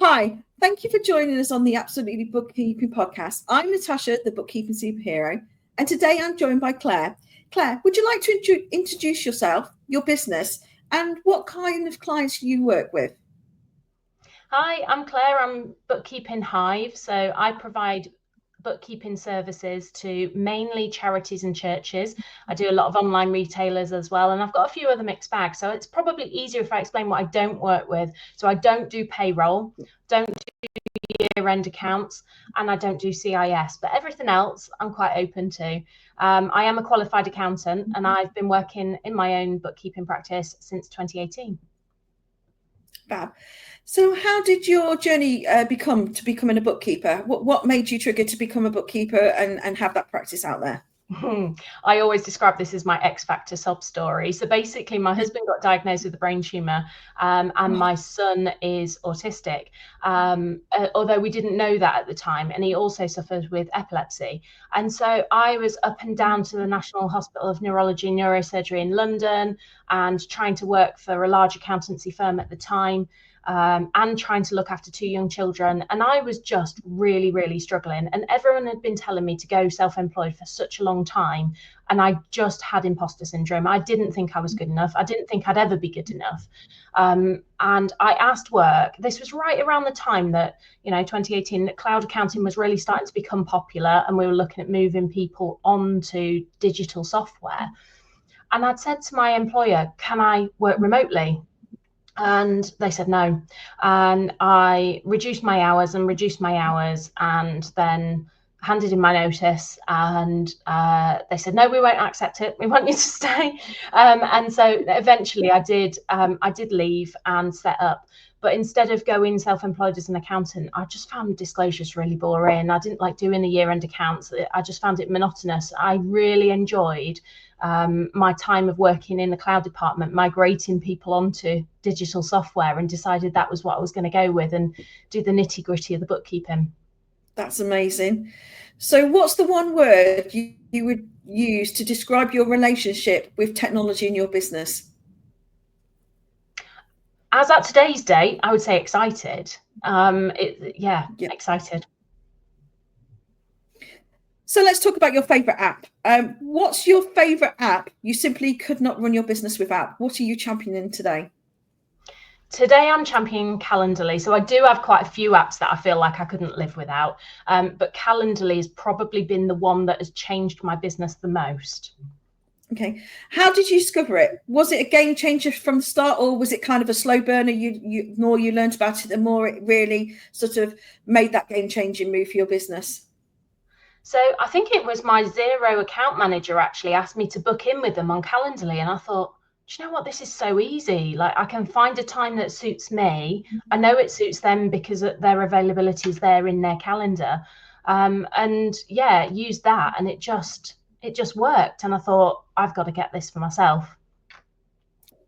Hi, thank you for joining us on the Appsolutely Bookkeeping Podcast. I'm Natasha, the bookkeeping superhero, and today I'm joined by Claire. Claire, would you like to introduce yourself, your business, and what kind of clients you work with? Hi, I'm Claire. I'm Bookkeeping Hive. So I provide bookkeeping services to mainly charities and churches. I do a lot of online retailers as well, and I've got a few other mixed bags. So it's probably easier if I explain what I don't work with. So I don't do payroll, don't do year-end accounts, and I don't do CIS, but everything else I'm quite open to. I am a qualified accountant, and I've been working in my own bookkeeping practice since 2018. Fab. So how did your journey becoming a bookkeeper? What made you trigger to become a bookkeeper and have that practice out there? I always describe this as my X Factor sob story. So basically, my husband got diagnosed with a brain tumor, and my son is autistic, although we didn't know that at the time. And he also suffers with epilepsy. And so I was up and down to the National Hospital of Neurology and Neurosurgery in London and trying to work for a large accountancy firm at the time. And trying to look after two young children. And I was just really, really struggling. And everyone had been telling me to go self-employed for such a long time. And I just had imposter syndrome. I didn't think I was good enough. I didn't think I'd ever be good enough. And I asked work. This was right around the time that, 2018, that cloud accounting was really starting to become popular. And we were looking at moving people onto digital software. And I'd said to my employer, can I work remotely? And they said no. And I reduced my hours and then handed in my notice, and they said, no, we won't accept it. We want you to stay. And so eventually I did leave and set up. But instead of going self-employed as an accountant, I just found disclosures really boring. I didn't like doing the year-end accounts. I just found it monotonous. I really enjoyed my time of working in the cloud department, migrating people onto digital software, and decided that was what I was going to go with and do the nitty-gritty of the bookkeeping. That's amazing. So what's the one word you would use to describe your relationship with technology in your business? As at today's date, I would say excited. Excited. So let's talk about your favorite app. What's your favorite app you simply could not run your business without? What are you championing today? Today I'm championing Calendly. So I do have quite a few apps that I feel like I couldn't live without. But Calendly has probably been the one that has changed my business the most. Okay. How did you discover it? Was it a game changer from the start, or was it kind of a slow burner? The more you learned about it, the more it really sort of made that game changing move for your business? So I think it was my Xero account manager actually asked me to book in with them on Calendly. And I thought, do you know what? This is so easy. Like, I can find a time that suits me. I know it suits them because their availability is there in their calendar. Use that. And it just worked. And I thought, I've got to get this for myself.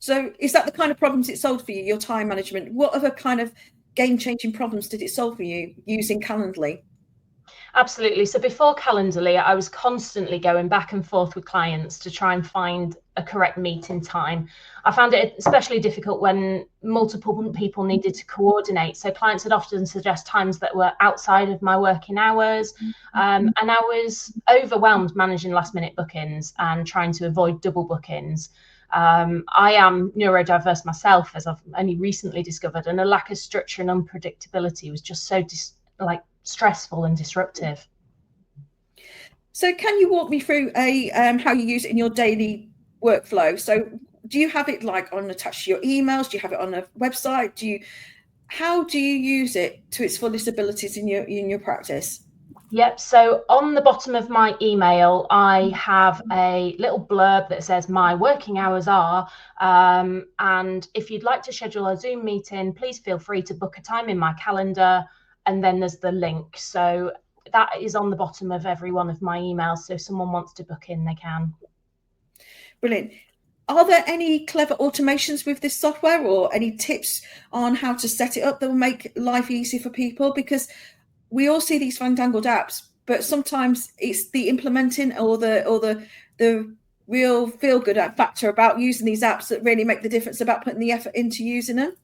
So is that the kind of problems it solved for you, your time management? What other kind of game-changing problems did it solve for you using Calendly? Absolutely. So before Calendly, I was constantly going back and forth with clients to try and find a correct meeting time. I found it especially difficult when multiple people needed to coordinate. So clients would often suggest times that were outside of my working hours. And I was overwhelmed managing last minute bookings and trying to avoid double bookings. I am neurodiverse myself, as I've only recently discovered, and a lack of structure and unpredictability was just so stressful and disruptive. So can you walk me through how you use it in your daily workflow? So do you have it attached to your emails? Do you have it on a website? How do you use it to its fullest abilities in your practice? Yep. So on the bottom of my email, I have a little blurb that says my working hours are, and if you'd like to schedule a Zoom meeting, please feel free to book a time in my calendar. And then there's the link. So that is on the bottom of every one of my emails. So if someone wants to book in, they can. Brilliant. Are there any clever automations with this software, or any tips on how to set it up that will make life easy for people? Because we all see these fandangled apps, but sometimes it's the implementing or the real feel good factor about using these apps that really make the difference about putting the effort into using them.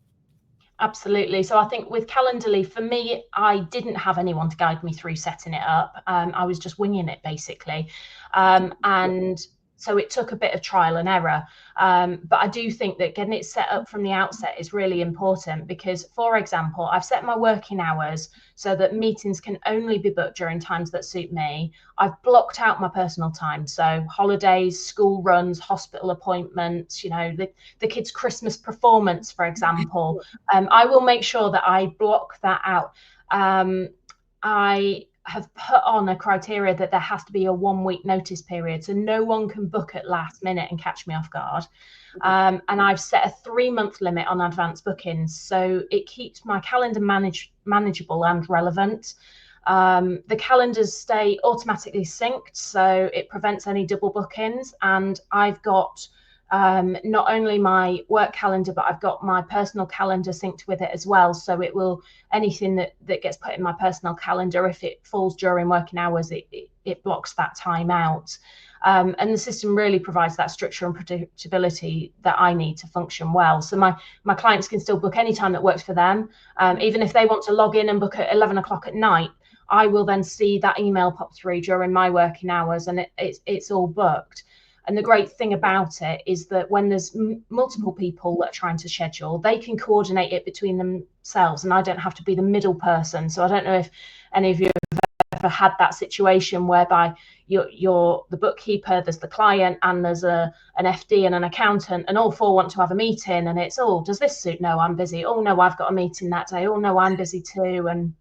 Absolutely. So I think with Calendly, for me, I didn't have anyone to guide me through setting it up. I was just winging it basically. And so it took a bit of trial and error. But I do think that getting it set up from the outset is really important because, for example, I've set my working hours so that meetings can only be booked during times that suit me. I've blocked out my personal time. So holidays, school runs, hospital appointments, the kids' Christmas performance, for example. I will make sure that I block that out. I have put on a criteria that there has to be a 1 week notice period. So no one can book at last minute and catch me off guard. And I've set a 3-month limit on advanced bookings. So it keeps my calendar manageable and relevant. The calendars stay automatically synced, so it prevents any double bookings. And I've got not only my work calendar, but I've got my personal calendar synced with it as well. So it will, anything that gets put in my personal calendar, if it falls during working hours, it blocks that time out. And the system really provides that structure and predictability that I need to function well. So my clients can still book any time that works for them. Even if they want to log in and book at 11 o'clock at night, I will then see that email pop through during my working hours, and it's all booked. And the great thing about it is that when there's multiple people that are trying to schedule, they can coordinate it between themselves, and I don't have to be the middle person. So I don't know if any of you have ever had that situation whereby you're the bookkeeper, there's the client, and there's an FD and an accountant, and all four want to have a meeting, and it's, oh, does this suit? No, I'm busy. Oh, no, I've got a meeting that day. Oh, no, I'm busy too. And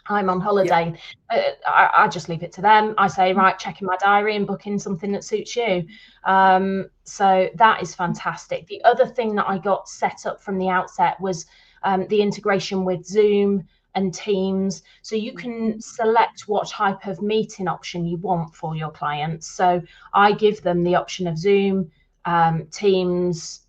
I'm on holiday. Yeah. I just leave it to them. I say, right, check in my diary and book in something that suits you. So that is fantastic. The other thing that I got set up from the outset was the integration with Zoom and Teams. So you can select what type of meeting option you want for your clients. So I give them the option of Zoom, Teams,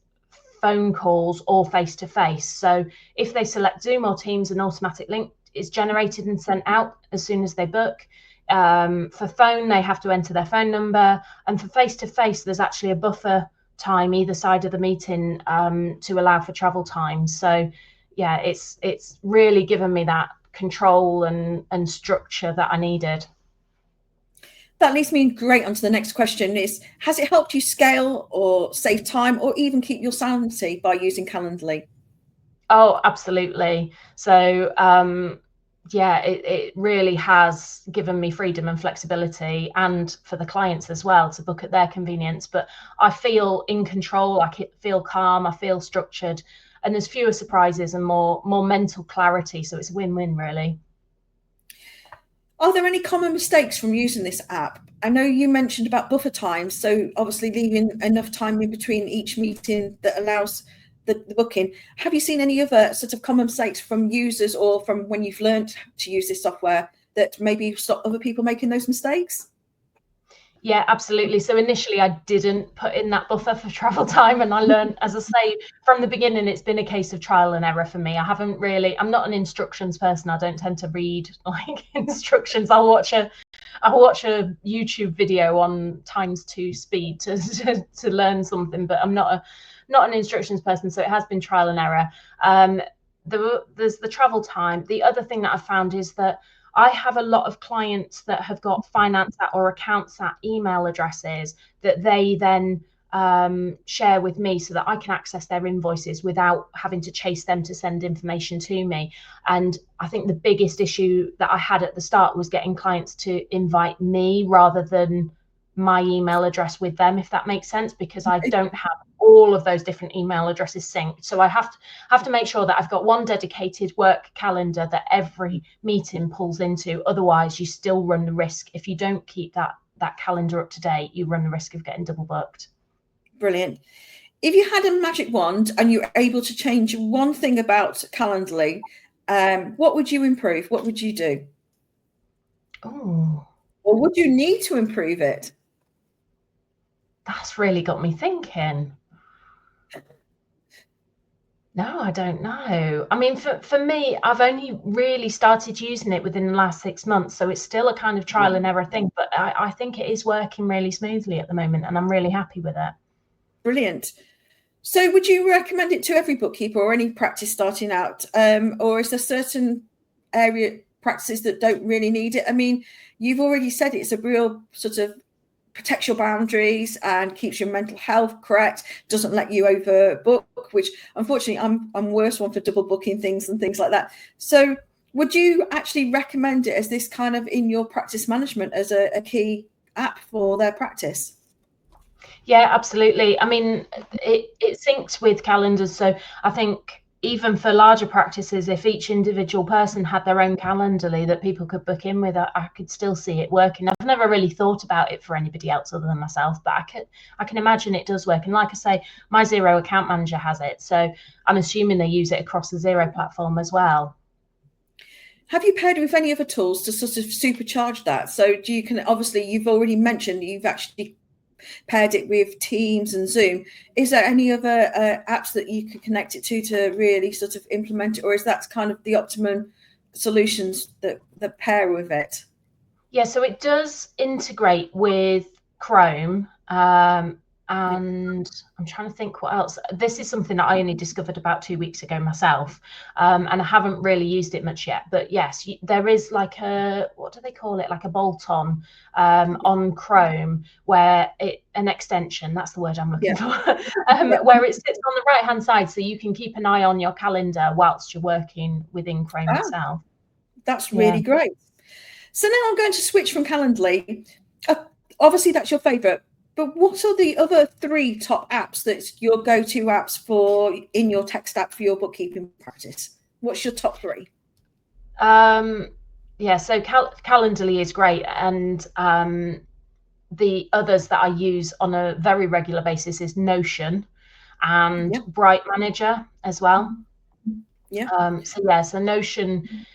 phone calls, or face-to-face. So if they select Zoom or Teams, an automatic link is generated and sent out as soon as they book. For phone, they have to enter their phone number. And for face-to-face, there's actually a buffer time either side of the meeting to allow for travel time. So yeah, it's really given me that control and structure that I needed. That leads me great onto the next question is, has it helped you scale or save time or even keep your sanity by using Calendly? Oh, absolutely. So yeah, it really has given me freedom and flexibility, and for the clients as well to book at their convenience. But I feel in control, I feel calm, I feel structured, and there's fewer surprises and more mental clarity. So it's a win-win, really. Are there any common mistakes from using this app? I know you mentioned about buffer times, so obviously leaving enough time in between each meeting that allows the booking. Have you seen any other sort of common mistakes from users or from when you've learned to use this software that maybe stop other people making those mistakes? Yeah, absolutely. So initially I didn't put in that buffer for travel time, and I learned, as I say, from the beginning, it's been a case of trial and error for me. I'm not an instructions person. I don't tend to read like instructions. I'll watch a YouTube video on ×2 speed to learn something, but I'm not an instructions person. So it has been trial and error. There's the travel time. The other thing that I found is that I have a lot of clients that have got finance at or accounts at email addresses that they then share with me so that I can access their invoices without having to chase them to send information to me. And I think the biggest issue that I had at the start was getting clients to invite me rather than my email address with them, if that makes sense, because I don't have all of those different email addresses synced. So I have to make sure that I've got one dedicated work calendar that every meeting pulls into. Otherwise, you still run the risk. If you don't keep that calendar up to date, you run the risk of getting double booked. Brilliant. If you had a magic wand and you were able to change one thing about Calendly, what would you improve? What would you do? Oh. Or would you need to improve it? That's really got me thinking. No, I don't know. I mean, for me, I've only really started using it within the last 6 months. So it's still a kind of trial and error thing, but I think it is working really smoothly at the moment, and I'm really happy with it. Brilliant. So would you recommend it to every bookkeeper or any practice starting out? Or is there certain practices that don't really need it? I mean, you've already said it's a real sort of protects your boundaries and keeps your mental health correct, doesn't let you overbook, which unfortunately I'm worse one for double booking things and things like that. So would you actually recommend it as this kind of in your practice management as a key app for their practice? Yeah, absolutely. I mean, it syncs with calendars. So I think even for larger practices, if each individual person had their own Calendly that people could book in with, I could still see it working. I've never really thought about it for anybody else other than myself, but I can imagine it does work. And like I say, my Xero account manager has it. So I'm assuming they use it across the Xero platform as well. Have you paired with any other tools to sort of supercharge that? So obviously you've already mentioned you've actually paired it with Teams and Zoom. Is there any other apps that you could connect it to really sort of implement it, or is that kind of the optimum solutions that pair with it? Yeah, so it does integrate with Chrome, and I'm trying to think what else. This is something that I only discovered about 2 weeks ago myself, and I haven't really used it much yet. But yes, there is like what do they call it? Like a bolt-on on Chrome where an extension, that's the word I'm looking for, where it sits on the right-hand side, so you can keep an eye on your calendar whilst you're working within Chrome itself. That's really great. So now I'm going to switch from Calendly. Obviously, that's your favourite. But what are the other 3 top apps that's your go-to apps for in your tech stack for your bookkeeping practice? What's your top 3? Yeah, so Calendly is great, and the others that I use on a very regular basis is Notion and Bright Manager as well. So Notion,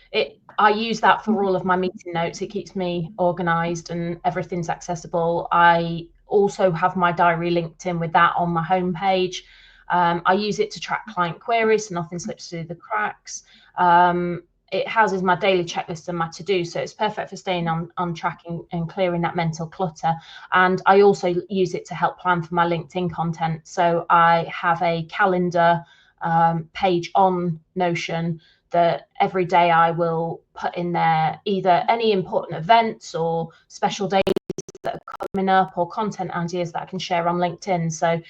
I use that for all of my meeting notes. It keeps me organized and everything's accessible. I also have my diary linked in with that on my homepage. I use it to track client queries so nothing slips through the cracks. It houses my daily checklist and my to-do, so it's perfect for staying on tracking and clearing that mental clutter. And I also use it to help plan for my LinkedIn content. So I have a calendar page on Notion that every day I will put in there either any important events or special days that are coming up or content ideas that I can share on LinkedIn. So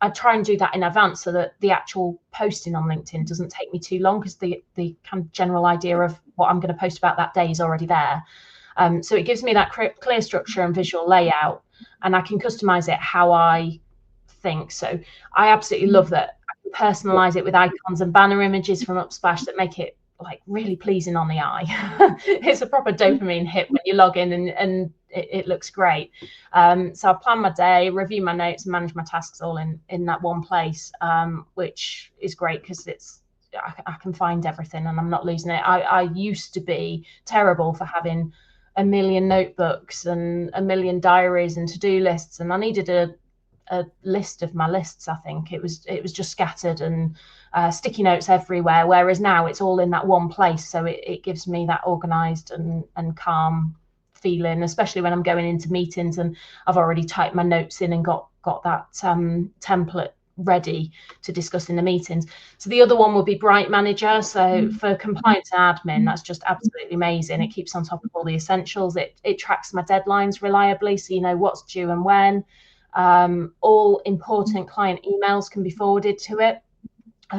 I try and do that in advance so that the actual posting on LinkedIn doesn't take me too long, because the kind of general idea of what I'm going to post about that day is already there. So it gives me that clear structure and visual layout, and I can customize it how I think. So I absolutely love that I can personalize it with icons and banner images from Upsplash that make it like really pleasing on the eye. It's a proper dopamine hit when you log in and it looks great. So I plan my day, review my notes, and manage my tasks all in that one place, which is great because I can find everything and I'm not losing it. I used to be terrible for having a million notebooks and a million diaries and to-do lists, and I needed a list of my lists. I think it was just scattered and sticky notes everywhere, whereas now it's all in that one place, so it gives me that organized and calm feeling, especially when I'm going into meetings and I've already typed my notes in and got that template ready to discuss in the meetings. So the other one will be Bright Manager. So for compliance and admin, that's just absolutely amazing. It keeps on top of all the essentials. It tracks my deadlines reliably, so you know what's due and when. All important client emails can be forwarded to it.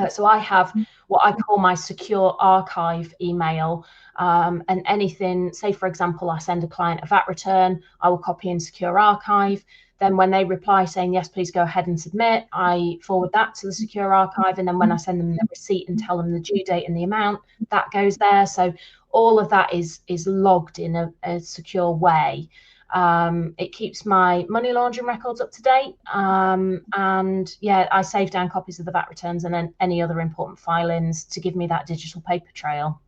So I have what I call my secure archive email, and anything, say for example, I send a client a VAT return, I will copy in secure archive. Then when they reply saying, yes, please go ahead and submit, I forward that to the secure archive. And then when I send them the receipt and tell them the due date and the amount, that goes there. So all of that is logged in a secure way. It keeps my money laundering records up to date. And yeah, I save down copies of the VAT returns and then any other important filings to give me that digital paper trail.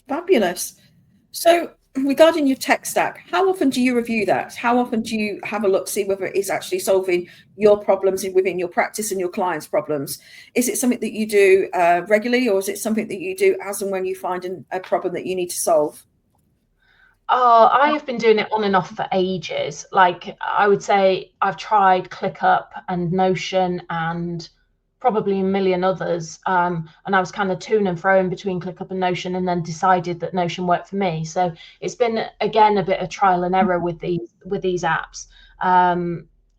Fabulous. So regarding your tech stack, how often do you review that? How often do you have a look, see whether it is actually solving your problems within your practice and your clients' problems? Is it something that you do regularly, or is it something that you do as and when you find a problem that you need to solve? Oh, I have been doing it on and off for ages. Like, I would say I've tried ClickUp and Notion and probably a million others. And I was kind of to and fro in between ClickUp and Notion, and then decided that Notion worked for me. So it's been, again, a bit of trial and error with these apps.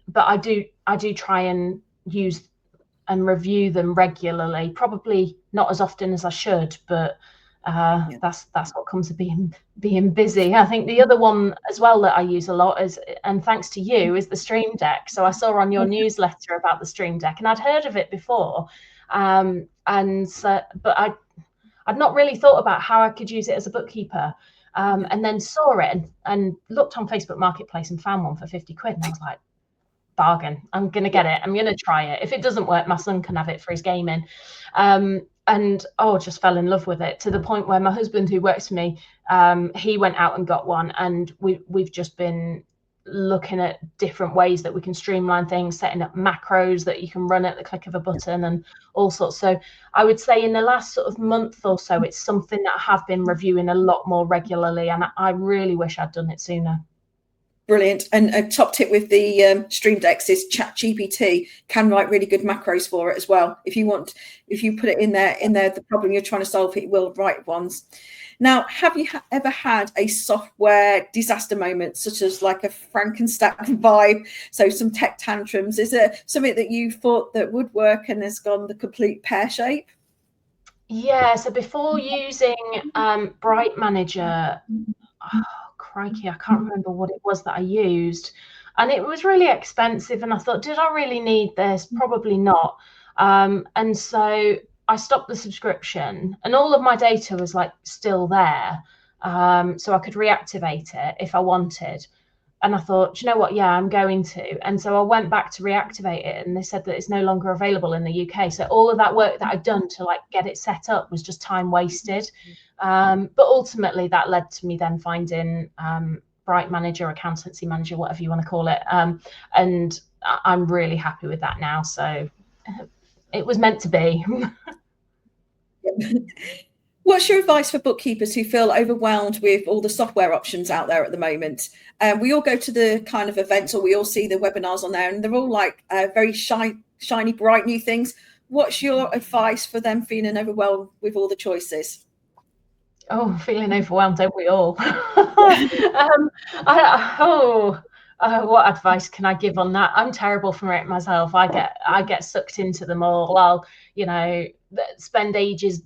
But I do try and use and review them regularly. Probably not as often as I should, but that's what comes of being busy. I think the other one as well that I use a lot is, and thanks to you, is the Stream Deck. So I saw on your newsletter about the Stream Deck, and I'd heard of it before, but I'd not really thought about how I could use it as a bookkeeper. And then saw it and looked on Facebook Marketplace and found one for 50 quid, and I was like, bargain, I'm gonna get it, I'm gonna try it. If it doesn't work, my son can have it for his gaming. And just fell in love with it, to the point where my husband, who works for me, he went out and got one, and we've just been looking at different ways that we can streamline things, setting up macros that you can run at the click of a button and all sorts. So I would say in the last sort of month or so, it's something that I have been reviewing a lot more regularly, and I really wish I'd done it sooner. Brilliant. And a top tip with the Stream Decks is ChatGPT can write really good macros for it as well. If you put it in there, the problem you're trying to solve, it will write ones. Now, have you ever had a software disaster moment, such as like a Frankenstein vibe? So some tech tantrums. Is there something that you thought that would work and has gone the complete pear shape? Yeah. So before using Bright Manager, crikey, I can't remember what it was that I used, and it was really expensive, and I thought, did I really need this? Probably not. And so I stopped the subscription, and all of my data was like still there, so I could reactivate it if I wanted. And I thought, you know what, yeah, I'm going to. And so I went back to reactivate it, and they said that it's no longer available in the UK. So all of that work that I'd done to like get it set up was just time wasted. But ultimately that led to me then finding Bright Manager, Accountancy Manager, whatever you want to call it. And I'm really happy with that now. So it was meant to be. What's your advice for bookkeepers who feel overwhelmed with all the software options out there at the moment? We all go to the kind of events, or we all see the webinars on there, and they're all like very shiny, bright new things. What's your advice for them feeling overwhelmed with all the choices? Oh, feeling overwhelmed, don't we all? What advice can I give on that? I'm terrible for it myself. I get sucked into them all. I'll, spend ages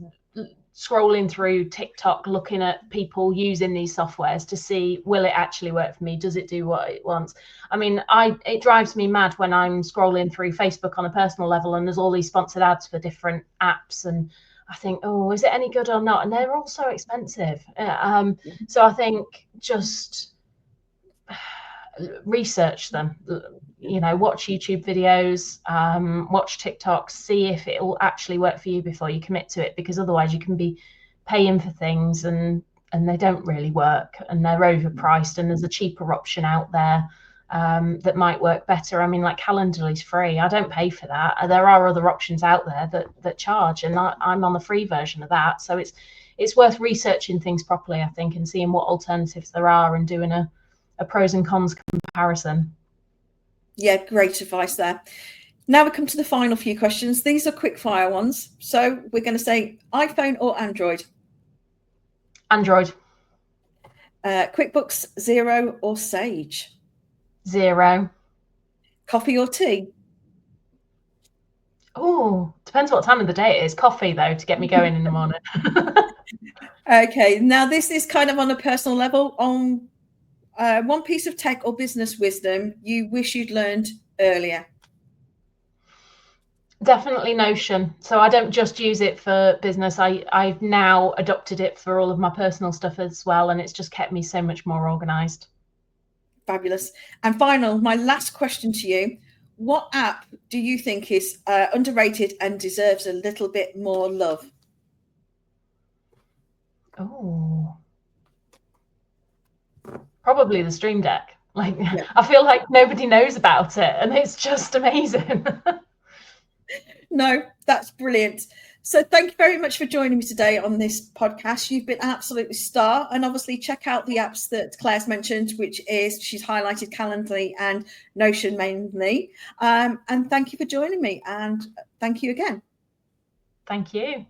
scrolling through TikTok, looking at people using these softwares to see, will it actually work for me? Does it do what it wants? I mean, it drives me mad when I'm scrolling through Facebook on a personal level, and there's all these sponsored ads for different apps, and I think, oh, is it any good or not? And they're all so expensive. So I think just research them, watch YouTube videos, watch TikToks, see if it will actually work for you before you commit to it, because otherwise you can be paying for things and they don't really work, and they're overpriced, and there's a cheaper option out there that might work better. I mean, like Calendly is free. I don't pay for that. There are other options out there that charge, and I'm on the free version of that. So it's worth researching things properly, I think, and seeing what alternatives there are, and doing a pros and cons comparison. Yeah, great advice there. Now we come to the final few questions. These are quick fire ones. So we're going to say iPhone or Android? Android. QuickBooks Xero or Sage? Xero. Coffee or tea? Oh, depends what time of the day it is. Coffee, though, to get me going in the morning. Okay, now this is kind of on a personal level. On one piece of tech or business wisdom you wish you'd learned earlier? Definitely Notion. So I don't just use it for business. I've now adopted it for all of my personal stuff as well, and it's just kept me so much more organized. Fabulous. And my last question to you, what app do you think is underrated and deserves a little bit more love? Oh, probably the Stream Deck. I feel like nobody knows about it, and it's just amazing. No, that's brilliant. So thank you very much for joining me today on this podcast. You've been absolutely star, and obviously check out the apps that Claire's mentioned, which is, she's highlighted Calendly and Notion mainly. And thank you for joining me, and thank you again. Thank you.